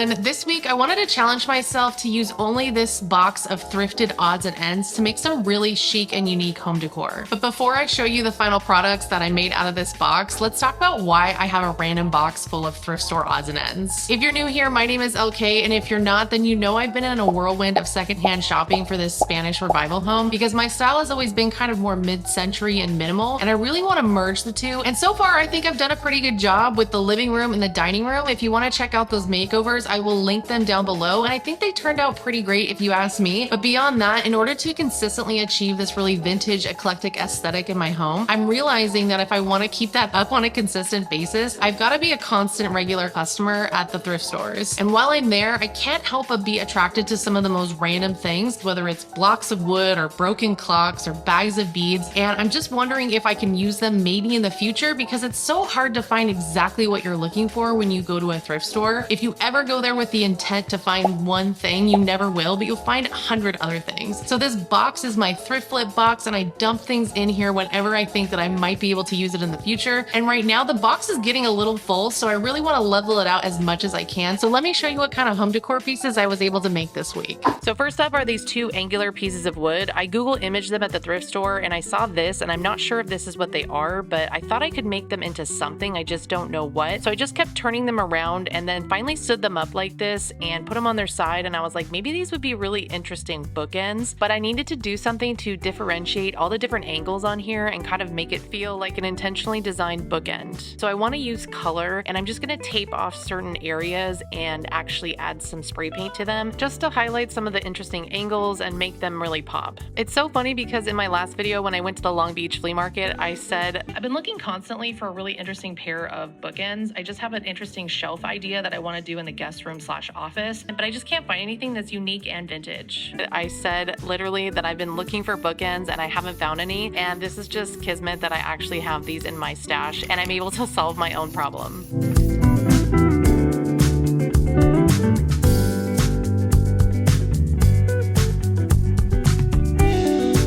everyone. This week I wanted to challenge myself to use only this box of thrifted odds and ends to make some really chic and unique home decor. But before I show you the final products that I made out of this box, let's talk about why I have a random box full of thrift store odds and ends. If you're new here, my name is LK, and if you're not, then you know I've been in a whirlwind of secondhand shopping for this Spanish revival home because my style has always been kind of more mid-century and minimal, and I really want to merge the two. And so far I think I've done a pretty good job with the living room and the dining room. If you want to check out those makeovers, I will link them down below, and I think they turned out pretty great if you ask me. But beyond that, in order to consistently achieve this really vintage, eclectic aesthetic in my home, I'm realizing that if I want to keep that up on a consistent basis, I've got to be a constant regular customer at the thrift stores. And while I'm there, I can't help but be attracted to some of the most random things, whether it's blocks of wood or broken clocks or bags of beads, and I'm just wondering if I can use them maybe in the future because it's so hard to find exactly what you're looking for when you go to a thrift store. If you ever go there with the intent to find one thing, you never will, but you'll find 100 other things. So this box is my thrift flip box, and I dump things in here whenever I think that I might be able to use it in the future. And right now the box is getting a little full, so I really want to level it out as much as I can. So let me show you what kind of home decor pieces I was able to make this week. So first up are these two angular pieces of wood. I Google imaged them at the thrift store and I saw this, and I'm not sure if this is what they are, but I thought I could make them into something. I just don't know what. So I just kept turning them around and then finally stood them up like this and put them on their side, and I was like, maybe these would be really interesting bookends, but I needed to do something to differentiate all the different angles on here and kind of make it feel like an intentionally designed bookend. So I want to use color, and I'm just going to tape off certain areas and actually add some spray paint to them just to highlight some of the interesting angles and make them really pop. It's so funny because in my last video when I went to the Long Beach flea market, I said, I've been looking constantly for a really interesting pair of bookends. I just have an interesting shelf idea that I want to do in the guest room / office, but I just can't find anything that's unique and vintage. I said literally that I've been looking for bookends and I haven't found any, and this is just kismet that I actually have these in my stash and I'm able to solve my own problem.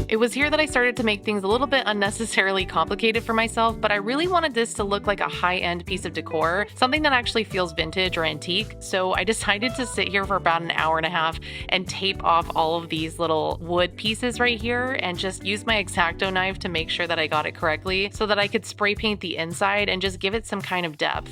It was here that I started to make things a little bit unnecessarily complicated for myself, but I really wanted this to look like a high-end piece of decor, something that actually feels vintage or antique. So I decided to sit here for about an hour and a half and tape off all of these little wood pieces right here and just use my X-Acto knife to make sure that I got it correctly so that I could spray paint the inside and just give it some kind of depth.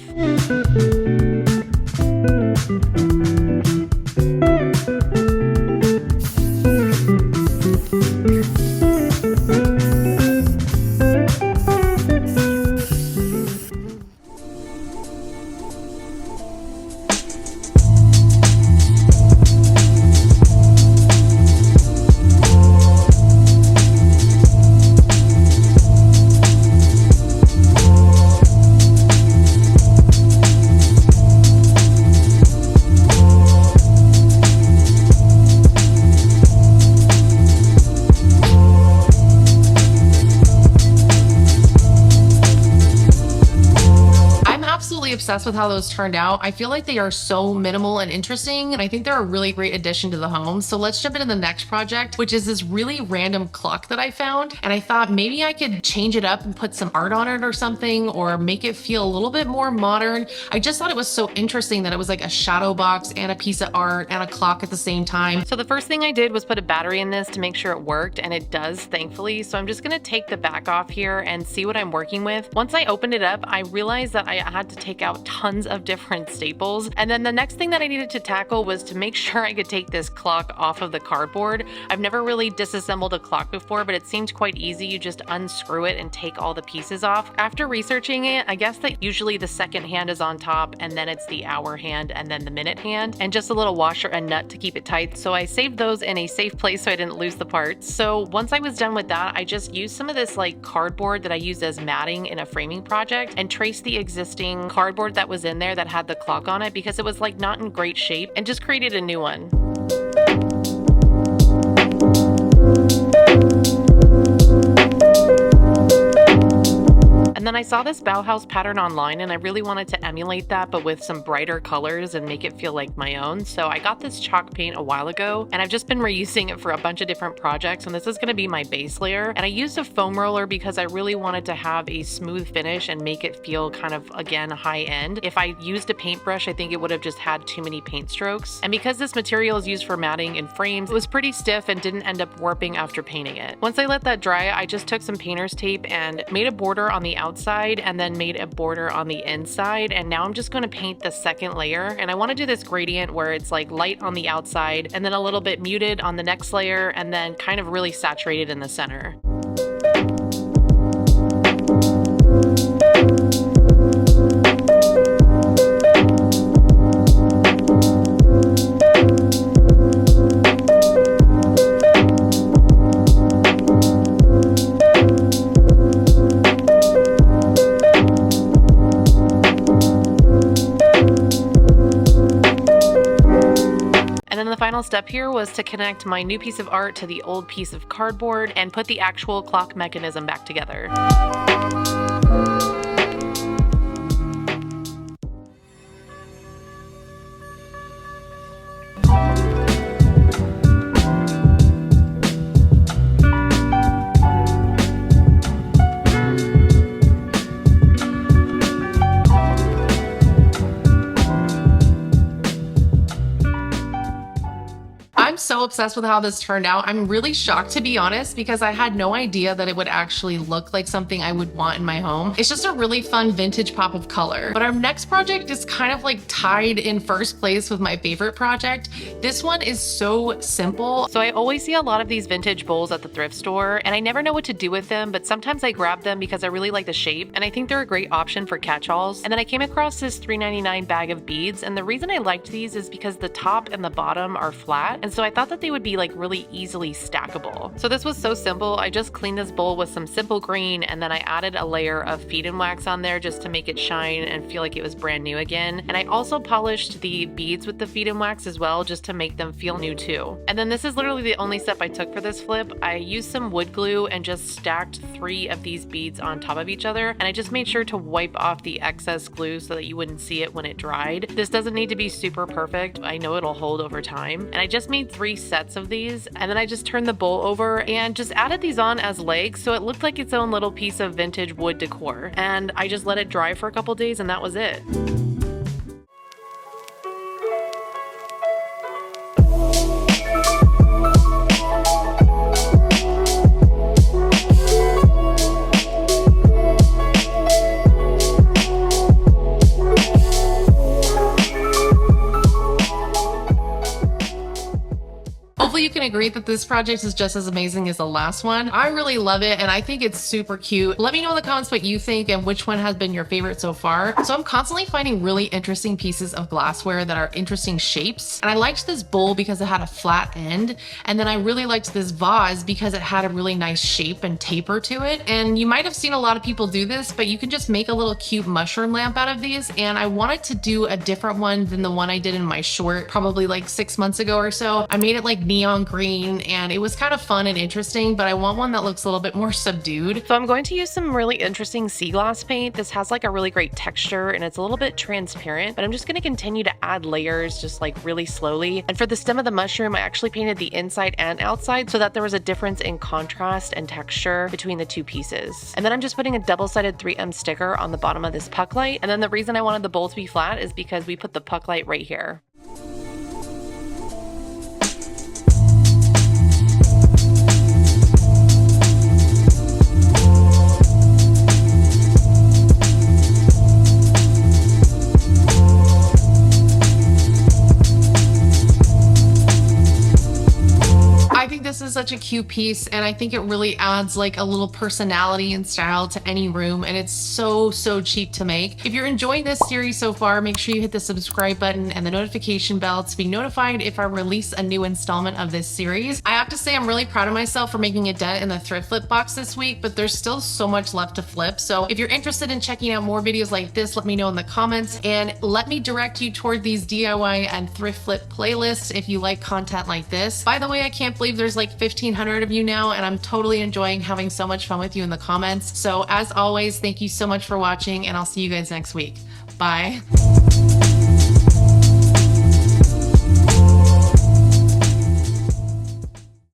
Obsessed with how those turned out. I feel like they are so minimal and interesting, and I think they're a really great addition to the home. So let's jump into the next project, which is this really random clock that I found, and I thought maybe I could change it up and put some art on it or something, or make it feel a little bit more modern. I just thought it was so interesting that it was like a shadow box and a piece of art and a clock at the same time. So the first thing I did was put a battery in this to make sure it worked, and it does, thankfully. So I'm just gonna take the back off here and see what I'm working with. Once I opened it up, I realized that I had to take out tons of different staples. And then the next thing that I needed to tackle was to make sure I could take this clock off of the cardboard. I've never really disassembled a clock before, but it seemed quite easy. You just unscrew it and take all the pieces off. After researching it, I guess that usually the second hand is on top, and then it's the hour hand and then the minute hand, and just a little washer and nut to keep it tight. So I saved those in a safe place so I didn't lose the parts. So once I was done with that, I just used some of this like cardboard that I used as matting in a framing project and traced the existing cardboard that was in there that had the clock on it because it was like not in great shape, and just created a new one. And then I saw this Bauhaus pattern online and I really wanted to emulate that, but with some brighter colors and make it feel like my own. So I got this chalk paint a while ago and I've just been reusing it for a bunch of different projects, and this is going to be my base layer. And I used a foam roller because I really wanted to have a smooth finish and make it feel kind of, again, high end. If I used a paintbrush, I think it would have just had too many paint strokes. And because this material is used for matting in frames, it was pretty stiff and didn't end up warping after painting it. Once I let that dry, I just took some painter's tape and made a border on the outside and then made a border on the inside. And now I'm just going to paint the second layer. And I want to do this gradient where it's like light on the outside and then a little bit muted on the next layer and then kind of really saturated in the center. The final step here was to connect my new piece of art to the old piece of cardboard and put the actual clock mechanism back together. I'm so obsessed with how this turned out. I'm really shocked, to be honest, because I had no idea that it would actually look like something I would want in my home. It's just a really fun vintage pop of color. But our next project is kind of like tied in first place with my favorite project. This one is so simple. So I always see a lot of these vintage bowls at the thrift store and I never know what to do with them, but sometimes I grab them because I really like the shape and I think they're a great option for catch-alls. And then I came across this $3.99 bag of beads, and the reason I liked these is because the top and the bottom are flat, and so I thought that they would be like really easily stackable. So this was so simple. I just cleaned this bowl with some simple green and then I added a layer of feed and wax on there just to make it shine and feel like it was brand new again. And I also polished the beads with the feed and wax as well, just to make them feel new too. And then this is literally the only step I took for this flip. I used some wood glue and just stacked 3 of these beads on top of each other, and I just made sure to wipe off the excess glue so that you wouldn't see it when it dried. This doesn't need to be super perfect. I know it'll hold over time. And I just made 3 sets of these, and then I just turned the bowl over and just added these on as legs so it looked like its own little piece of vintage wood decor. And I just let it dry for a couple days and that was it. Hopefully you can agree that this project is just as amazing as the last one. I really love it and I think it's super cute. Let me know in the comments what you think and which one has been your favorite so far. So I'm constantly finding really interesting pieces of glassware that are interesting shapes. And I liked this bowl because it had a flat end. And then I really liked this vase because it had a really nice shape and taper to it. And you might have seen a lot of people do this, but you can just make a little cute mushroom lamp out of these. And I wanted to do a different one than the one I did in my short, probably like 6 months ago or so. I made it like neon green and it was kind of fun and interesting, but I want one that looks a little bit more subdued. So I'm going to use some really interesting sea glass paint. This has like a really great texture and it's a little bit transparent, but I'm just going to continue to add layers just like really slowly. And for the stem of the mushroom, I actually painted the inside and outside so that there was a difference in contrast and texture between the 2 pieces. And then I'm just putting a double-sided 3M sticker on the bottom of this puck light. And then the reason I wanted the bowl to be flat is because we put the puck light right here. This is such a cute piece and I think it really adds like a little personality and style to any room, and it's so cheap to make. If you're enjoying this series so far, make sure you hit the subscribe button and the notification bell to be notified if I release a new installment of this series. I have to say I'm really proud of myself for making a dent in the thrift flip box this week, but there's still so much left to flip. So if you're interested in checking out more videos like this, let me know in the comments and let me direct you toward these DIY and thrift flip playlists if you like content like this. By the way, I can't believe there's like 1,500 300 of you now, and I'm totally enjoying having so much fun with you in the comments. So as always, thank you so much for watching, and I'll see you guys next week. Bye.